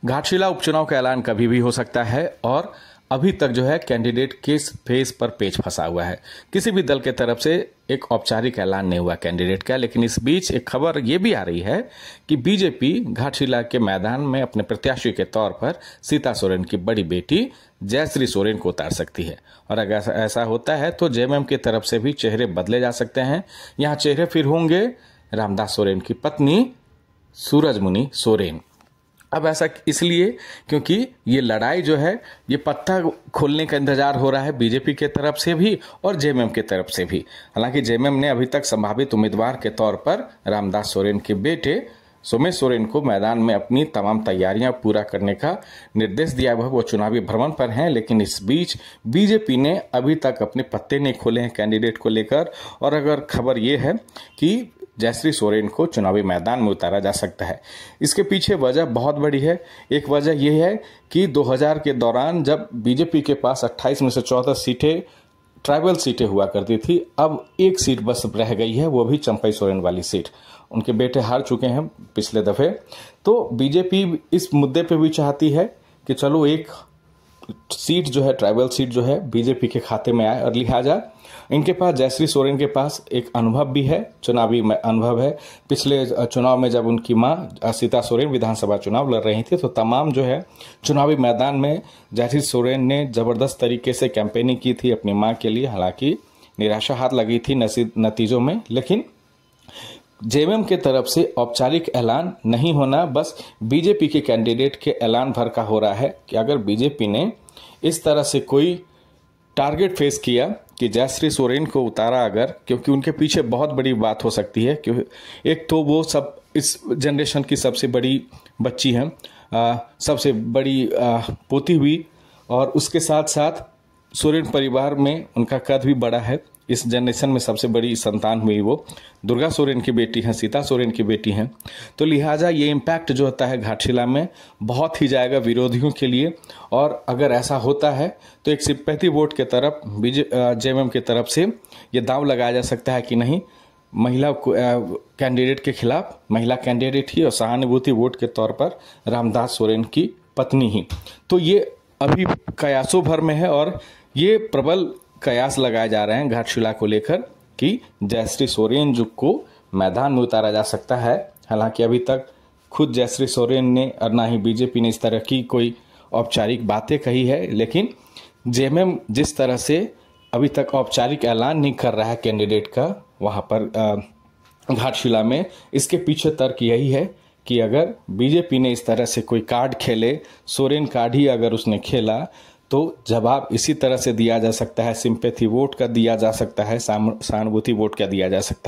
घाटशिला उपचुनाव का ऐलान कभी भी हो सकता है और अभी तक जो है कैंडिडेट किस फेज पर पेच फंसा हुआ है। किसी भी दल के तरफ से एक औपचारिक ऐलान नहीं हुआ कैंडिडेट का, लेकिन इस बीच एक खबर ये भी आ रही है कि बीजेपी घाटशिला के मैदान में अपने प्रत्याशी के तौर पर सीता सोरेन की बड़ी बेटी जयश्री सोरेन को उतार सकती है। और अगर ऐसा होता है तो जेएमएम की तरफ से भी चेहरे बदले जा सकते हैं। यहाँ चेहरे फिर होंगे रामदास सोरेन की पत्नी सूरजमुनि सोरेन। अब ऐसा इसलिए क्योंकि ये लड़ाई जो है ये पत्ता खोलने का इंतजार हो रहा है बीजेपी के तरफ से भी और जेएमएम के तरफ से भी। हालांकि जेएमएम ने अभी तक संभावित उम्मीदवार के तौर पर रामदास सोरेन के बेटे सोमेश सोरेन को मैदान में अपनी तमाम तैयारियां पूरा करने का निर्देश दिया हुआ। वो चुनावी भ्रमण पर हैं, लेकिन इस बीच बीजेपी ने अभी तक अपने पत्ते नहीं खोले हैं कैंडिडेट को लेकर। और अगर खबर ये है कि जयश्री सोरेन को चुनावी मैदान में उतारा जा सकता है, इसके पीछे वजह बहुत बड़ी है। एक वजह यह है कि 2000 के दौरान जब बीजेपी के पास 28 में से 14 सीटें ट्राइबल सीटें हुआ करती थी, अब एक सीट बस रह गई है, वो भी चंपई सोरेन वाली सीट। उनके बेटे हार चुके हैं पिछले दफे। तो बीजेपी इस मुद्दे पे भी चाहती है कि चलो एक सीट जो है ट्राइबल सीट जो है बीजेपी के खाते में आए, और लिहाजा इनके पास जयश्री सोरेन के पास एक अनुभव भी है, चुनावी अनुभव है। पिछले चुनाव में जब उनकी मां सीता सोरेन विधानसभा चुनाव लड़ रही थी तो तमाम जो है चुनावी मैदान में जयश्री सोरेन ने जबरदस्त तरीके से कैंपेनिंग की थी अपनी मां के लिए। हालांकि निराशा हाथ लगी थी नतीजों में, लेकिन जेएमएम के तरफ से औपचारिक ऐलान नहीं होना, बस बीजेपी के कैंडिडेट के ऐलान भर का हो रहा है कि अगर बीजेपी ने इस तरह से कोई टारगेट फेस किया कि जयश्री सोरेन को उतारा अगर, क्योंकि उनके पीछे बहुत बड़ी बात हो सकती है। क्योंकि एक तो वो सब इस जनरेशन की सबसे बड़ी बच्ची हैं, सबसे बड़ी पोती हुई, और उसके साथ साथ सोरेन परिवार में उनका कद भी बड़ा है। इस जनरेशन में सबसे बड़ी संतान हुई वो दुर्गा सोरेन की बेटी हैं, सीता सोरेन की बेटी हैं। तो लिहाजा ये इम्पैक्ट जो होता है घाटशिला में बहुत ही जाएगा विरोधियों के लिए। और अगर ऐसा होता है तो एक सिंपैथी वोट के तरफ जेएमएम की तरफ से ये दांव लगाया जा सकता है कि नहीं, महिला कैंडिडेट के खिलाफ महिला कैंडिडेट ही और सहानुभूति वोट के तौर पर रामदास सोरेन की पत्नी ही। तो ये अभी कयासों भर में है और ये प्रबल कयास लगाए जा रहे हैं घाटशिला को लेकर कि जयश्री सोरेन जो को मैदान में उतारा जा सकता है। हालांकि अभी तक खुद जयश्री सोरेन ने और ना ही बीजेपी ने इस तरह की कोई औपचारिक बातें कही है, लेकिन जेएमएम जिस तरह से अभी तक औपचारिक ऐलान नहीं कर रहा है कैंडिडेट का वहां पर घाटशिला में, इसके पीछे तर्क यही है कि अगर बीजेपी ने इस तरह से कोई कार्ड खेले, सोरेन कार्ड ही अगर उसने खेला, तो जवाब इसी तरह से दिया जा सकता है, सिंपैथी वोट का दिया जा सकता है, सहानुभूति वोट का दिया जा सकता है।